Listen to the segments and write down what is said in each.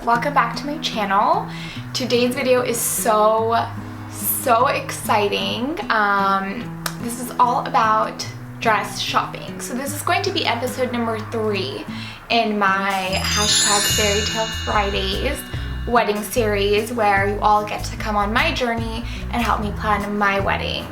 welcome back to my channel. Today's video is so exciting. This is all about dress shopping. So this is going to be episode number 3 in my #FairyTale Fridays wedding series, where you all get to come on my journey and help me plan my wedding.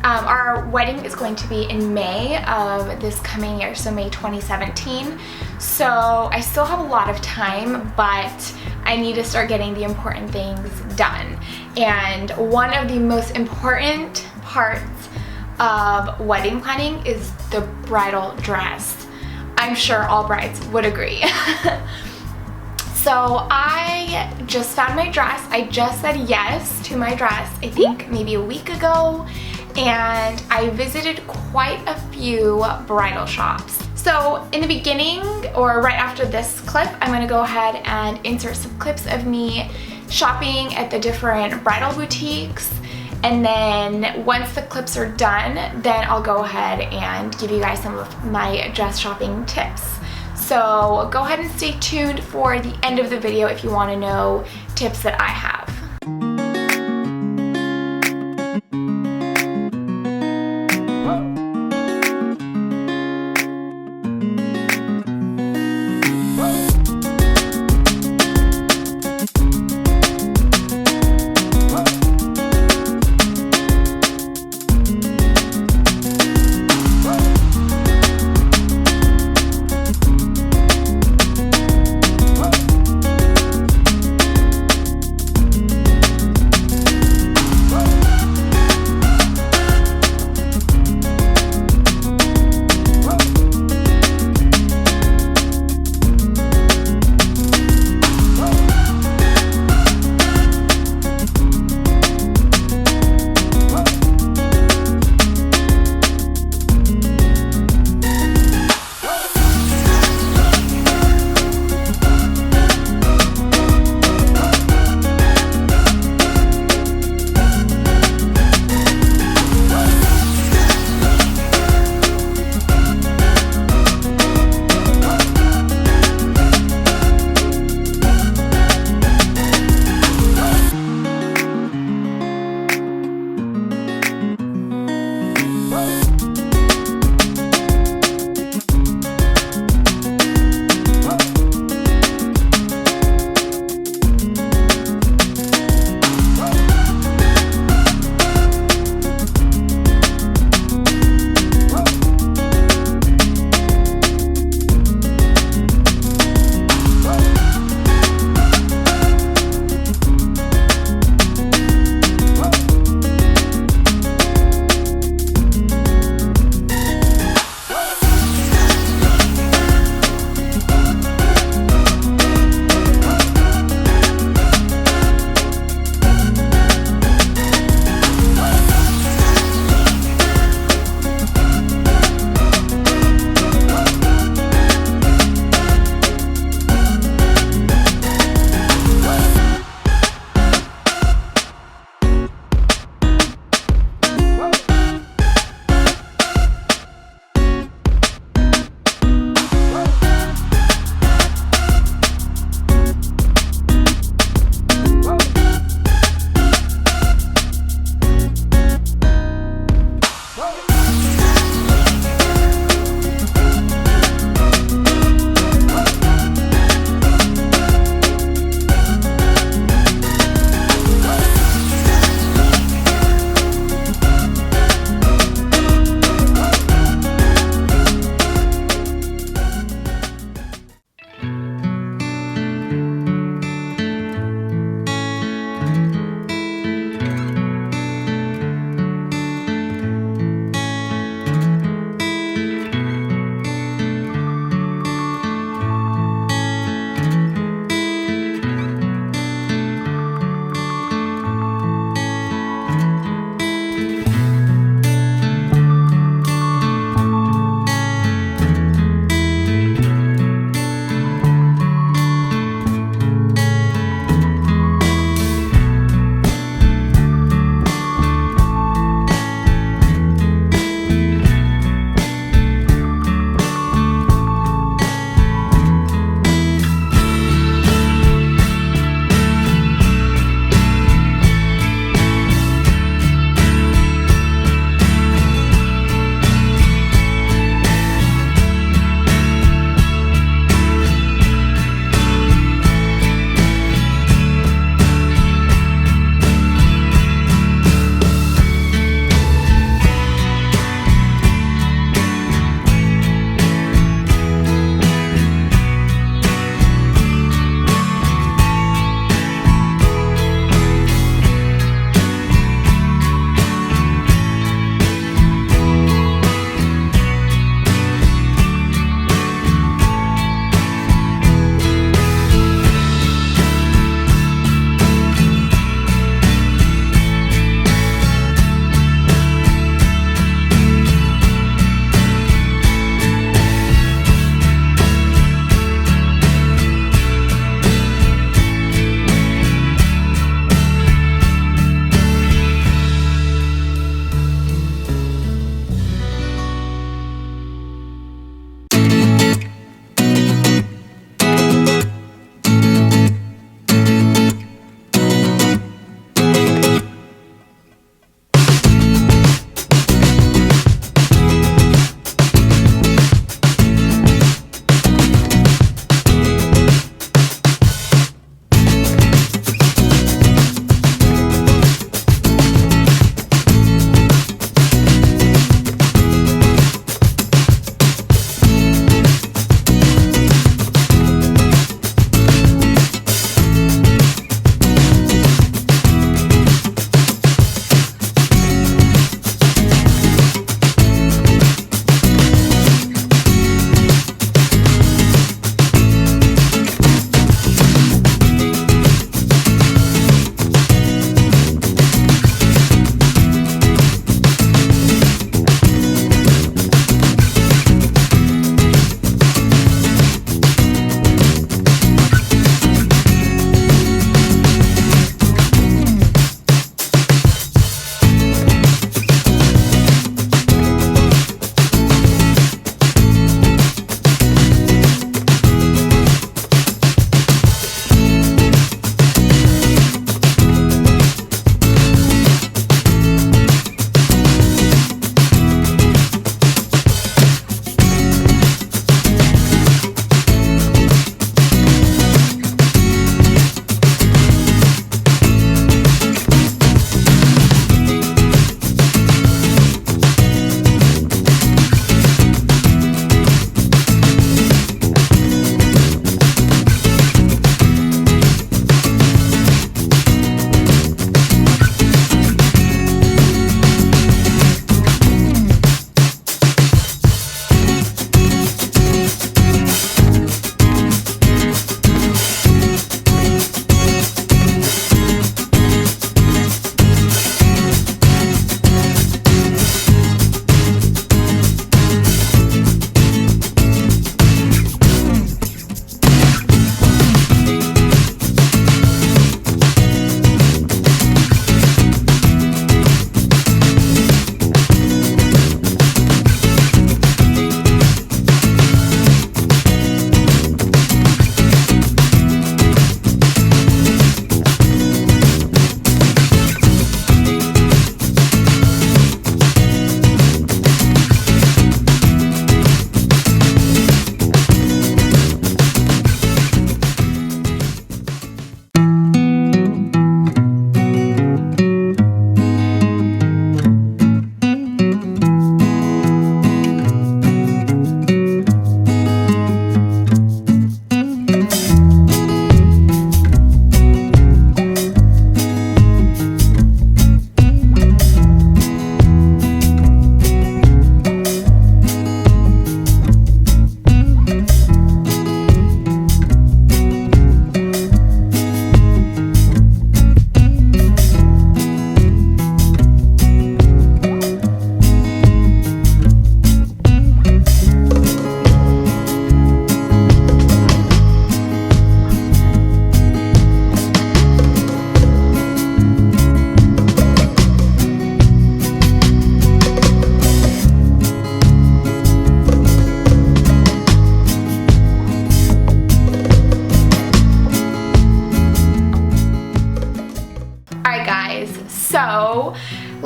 Our wedding is going to be in May of this coming year, so May 2017. So I still have a lot of time, but I need to start getting the important things done. And one of the most important parts of wedding planning is the bridal dress. I'm sure all brides would agree. So I just found my dress. I just said yes to my dress, I think maybe a week ago. And I visited quite a few bridal shops. So in the beginning, or right after this clip, I'm gonna go ahead and insert some clips of me shopping at the different bridal boutiques. And then once the clips are done, then I'll go ahead and give you guys some of my dress shopping tips. So go ahead and stay tuned for the end of the video if you wanna know tips that I have.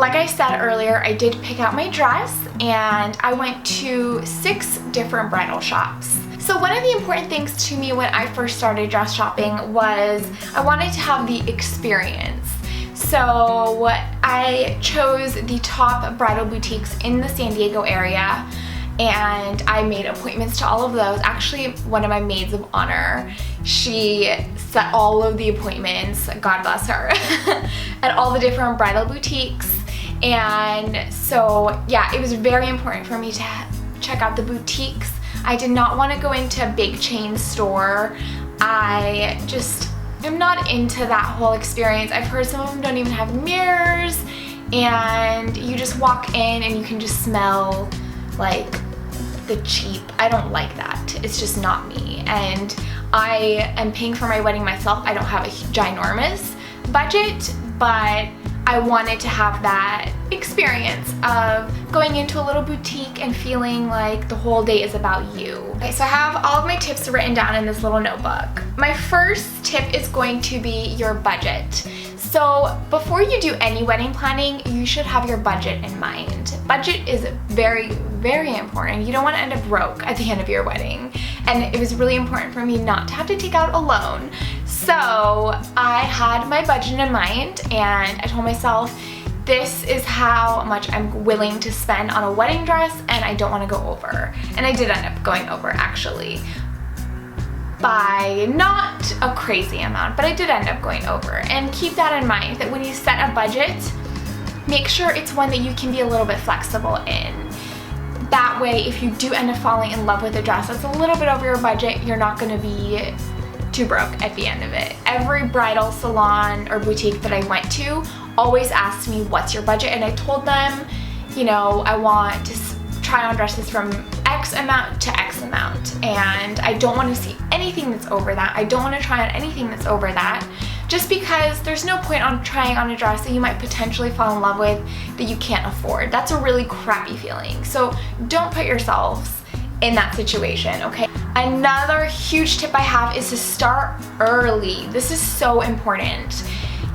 Like I said earlier, I did pick out my dress and I went to 6 different bridal shops. So one of the important things to me when I first started dress shopping was I wanted to have the experience. So I chose the top bridal boutiques in the San Diego area and I made appointments to all of those. Actually, one of my maids of honor, she set all of the appointments, God bless her, at all the different bridal boutiques. And so yeah, it was very important for me to check out the boutiques. I did not want to go into a big chain store. I just am not into that whole experience. I've heard some of them don't even have mirrors and you just walk in and you can just smell like the cheap. I don't like that. It's just not me. And I am paying for my wedding myself. I don't have a ginormous budget, but I wanted to have that experience of going into a little boutique and feeling like the whole day is about you. Okay, so I have all of my tips written down in this little notebook. My first tip is going to be your budget. So before you do any wedding planning, you should have your budget in mind. Budget is very, very important. You don't want to end up broke at the end of your wedding. And it was really important for me not to have to take out a loan. So I had my budget in mind and I told myself, this is how much I'm willing to spend on a wedding dress and I don't want to go over. And I did end up going over actually, by not a crazy amount, but I did end up going over. And keep that in mind, that when you set a budget, make sure it's one that you can be a little bit flexible in. That way, if you do end up falling in love with a dress that's a little bit over your budget, you're not going to be too broke at the end of it. Every bridal salon or boutique that I went to always asked me, what's your budget? And I told them, you know, I want to try on dresses from X amount to X amount, and I don't want to see anything that's over that. I don't want to try on anything that's over that, just because there's no point on trying on a dress that you might potentially fall in love with that you can't afford. That's a really crappy feeling. So don't put yourselves in that situation, okay? Another huge tip I have is to start early. This is so important.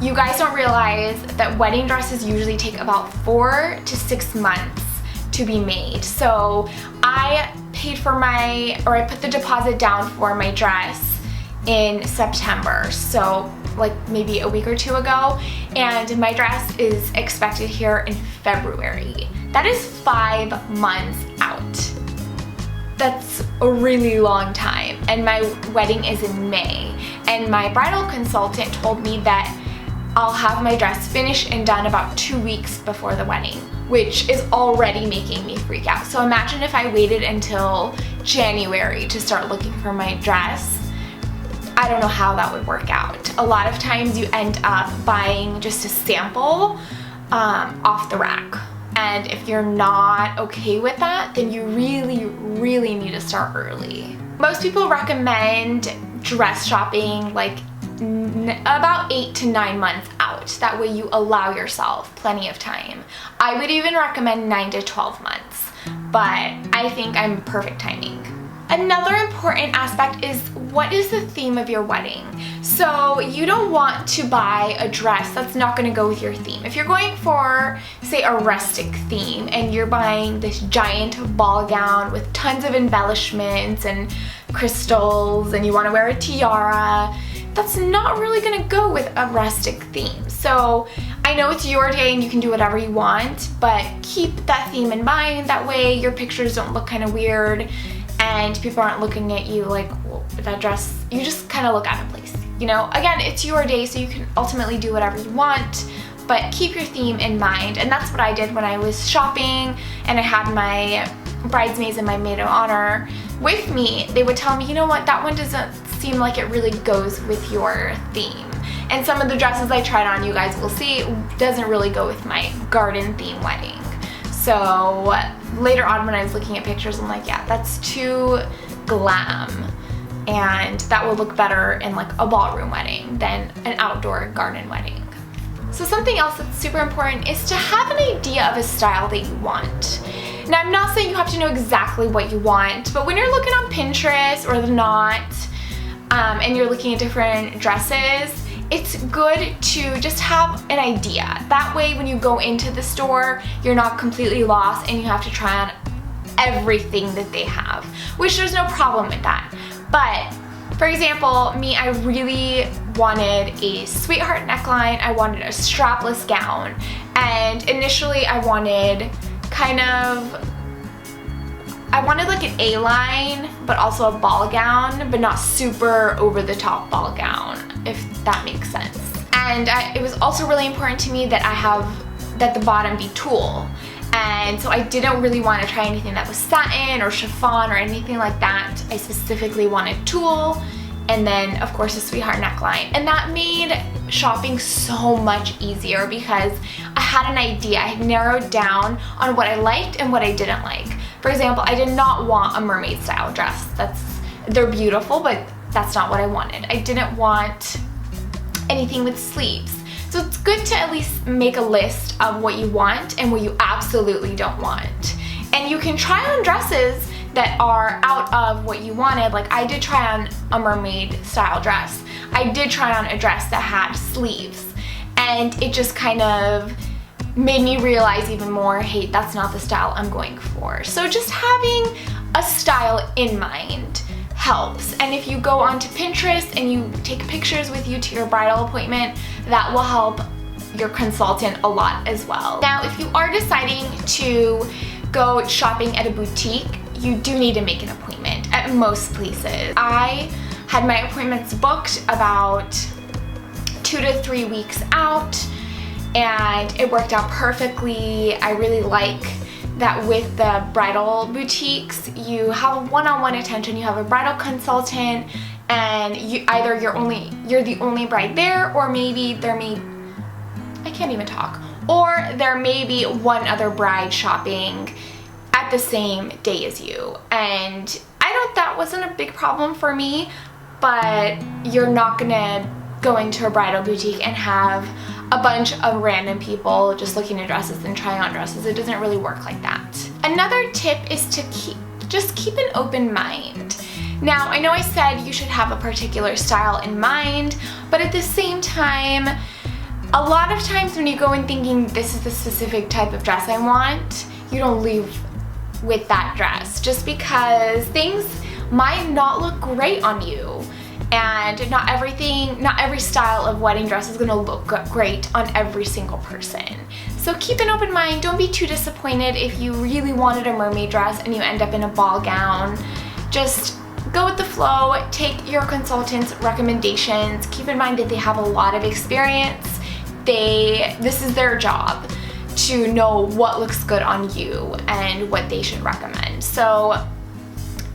You guys don't realize that wedding dresses usually take about 4 to 6 months to be made. So I paid for I put the deposit down for my dress in September, so like maybe a week or 2 ago, and my dress is expected here in February. That is 5 months out. That's a really long time, and my wedding is in May, and my bridal consultant told me that I'll have my dress finished and done about 2 weeks before the wedding, which is already making me freak out. So imagine if I waited until January to start looking for my dress. I don't know how that would work out. A lot of times you end up buying just a sample off the rack. And if you're not okay with that, then you really, really need to start early. Most people recommend dress shopping like about 8 to 9 months out. That way you allow yourself plenty of time. I would even recommend 9 to 12 months, but I think I'm perfect timing. Another important aspect is, what is the theme of your wedding? So you don't want to buy a dress that's not going to go with your theme. If you're going for, say, a rustic theme and you're buying this giant ball gown with tons of embellishments and crystals and you want to wear a tiara, that's not really going to go with a rustic theme. So I know it's your day and you can do whatever you want, but keep that theme in mind. That way your pictures don't look kind of weird and people aren't looking at you like, well, that dress, you just kind of look out of place. You know, again, it's your day, so you can ultimately do whatever you want, but keep your theme in mind. And that's what I did when I was shopping and I had my bridesmaids and my maid of honor with me. They would tell me, you know what, that one doesn't seem like it really goes with your theme. And some of the dresses I tried on, you guys will see, doesn't really go with my garden theme wedding. So later on when I was looking at pictures, I'm like, yeah, that's too glam. And that will look better in like a ballroom wedding than an outdoor garden wedding. So something else that's super important is to have an idea of a style that you want. Now, I'm not saying you have to know exactly what you want, but when you're looking on Pinterest or The Knot, and you're looking at different dresses, it's good to just have an idea. That way when you go into the store, you're not completely lost and you have to try on everything that they have, which there's no problem with that. But for example, me, I really wanted a sweetheart neckline, I wanted a strapless gown, and initially I wanted like an A-line, but also a ball gown, but not super over the top ball gown, if that makes sense. And it was also really important to me that the bottom be tulle. And so I didn't really want to try anything that was satin or chiffon or anything like that. I specifically wanted tulle, and then of course a sweetheart neckline. And that made shopping so much easier because I had an idea. I had narrowed down on what I liked and what I didn't like. For example, I did not want a mermaid style dress. They're beautiful, but that's not what I wanted. I didn't want anything with sleeves. So it's good to at least make a list of what you want and what you absolutely don't want. And you can try on dresses that are out of what you wanted. Like I did try on a mermaid style dress. I did try on a dress that had sleeves, and it just kind of made me realize even more, hey, that's not the style I'm going for. So just having a style in mind helps. And if you go onto Pinterest and you take pictures with you to your bridal appointment, that will help your consultant a lot as well. Now, if you are deciding to go shopping at a boutique, you do need to make an appointment at most places. I had my appointments booked about 2 to 3 weeks out, and it worked out perfectly. I really like that with the bridal boutiques, you have one-on-one attention. You have a bridal consultant, and you're the only bride there, or maybe I can't even talk. Or there may be one other bride shopping at the same day as you. And that wasn't a big problem for me, but you're not gonna go into a bridal boutique and have a bunch of random people just looking at dresses and trying on dresses. It doesn't really work like that. Another tip is to keep an open mind. Now, I know I said you should have a particular style in mind, but at the same time, a lot of times when you go in thinking this is the specific type of dress I want, you don't leave with that dress, just because things might not look great on you. And not every style of wedding dress is gonna look great on every single person. So keep an open mind. Don't be too disappointed if you really wanted a mermaid dress and you end up in a ball gown. Just go with the flow, take your consultant's recommendations. Keep in mind that they have a lot of experience. This is their job to know what looks good on you and what they should recommend. So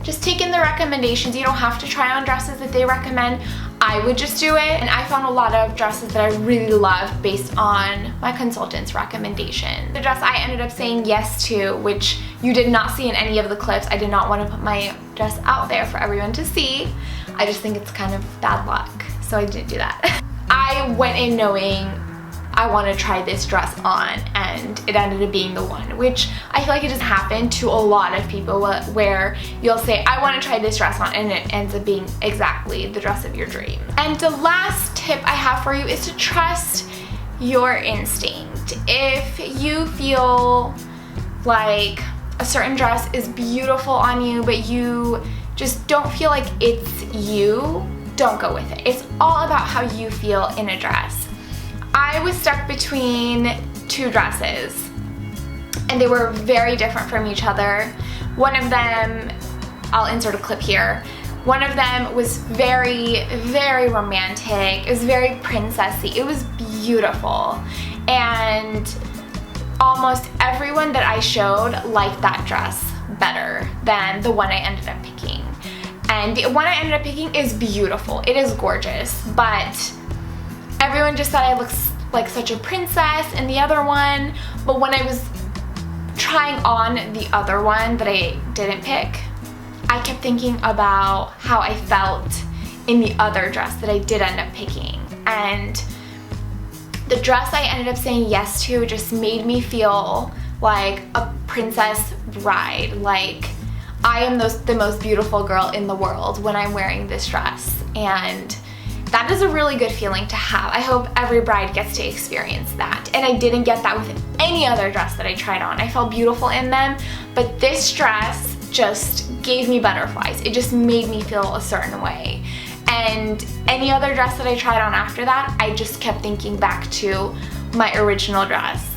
just take in the recommendations. You don't have to try on dresses that they recommend. I would just do it, and I found a lot of dresses that I really loved based on my consultant's recommendation. The dress I ended up saying yes to, which you did not see in any of the clips, I did not want to put my dress out there for everyone to see. I just think it's kind of bad luck, so I didn't do that. I went in knowing I want to try this dress on, and it ended up being the one, which I feel like it doesn't happen to a lot of people, where you'll say, I want to try this dress on, and it ends up being exactly the dress of your dream. And the last tip I have for you is to trust your instinct. If you feel like a certain dress is beautiful on you, but you just don't feel like it's you, don't go with it. It's all about how you feel in a dress. I was stuck between two dresses, and they were very different from each other. One of them, I'll insert a clip here. One of them was very, very romantic. It was very princessy. It was beautiful. And almost everyone that I showed liked that dress better than the one I ended up picking. And the one I ended up picking is beautiful. It is gorgeous, but everyone just said I looked like such a princess in the other one. But when I was trying on the other one that I didn't pick, I kept thinking about how I felt in the other dress that I did end up picking. And the dress I ended up saying yes to just made me feel like a princess bride. Like I am the most beautiful girl in the world when I'm wearing this dress. And that is a really good feeling to have. I hope every bride gets to experience that. And I didn't get that with any other dress that I tried on. I felt beautiful in them, but this dress just gave me butterflies. It just made me feel a certain way. And any other dress that I tried on after that, I just kept thinking back to my original dress.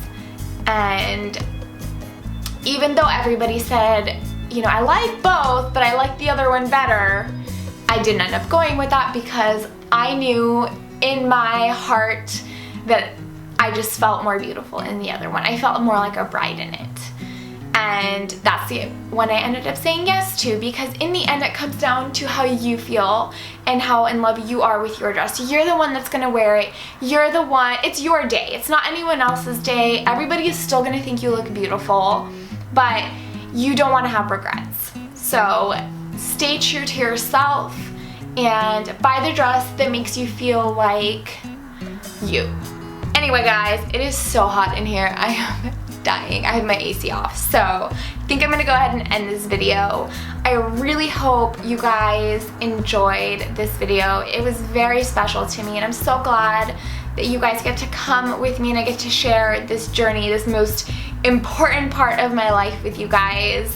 And even though everybody said, you know, I like both, but I like the other one better, I didn't end up going with that because I knew in my heart that I just felt more beautiful in the other one. I felt more like a bride in it. And that's the one I ended up saying yes to, because in the end it comes down to how you feel and how in love you are with your dress. You're the one that's gonna wear it. You're the one, it's your day. It's not anyone else's day. Everybody is still gonna think you look beautiful, but you don't wanna have regrets. So stay true to yourself and buy the dress that makes you feel like you. Anyway guys, it is so hot in here. I am dying. I have my AC off. So I think I'm gonna go ahead and end this video. I really hope you guys enjoyed this video. It was very special to me and I'm so glad that you guys get to come with me and I get to share this journey, this most important part of my life with you guys.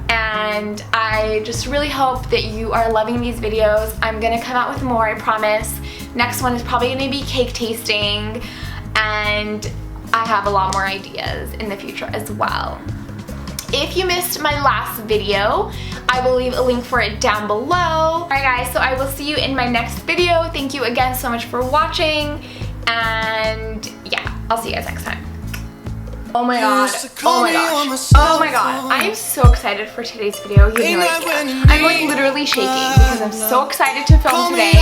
And I just really hope that you are loving these videos. I'm gonna come out with more, I promise. Next one is probably gonna be cake tasting, and I have a lot more ideas in the future as well. If you missed my last video, I will leave a link for it down below. Alright guys, so I will see you in my next video. Thank you again so much for watching, and yeah, I'll see you guys next time. Oh my god, oh my gosh, oh my god, I am so excited for today's video, you have no idea. I'm like literally shaking because I'm so excited to film today.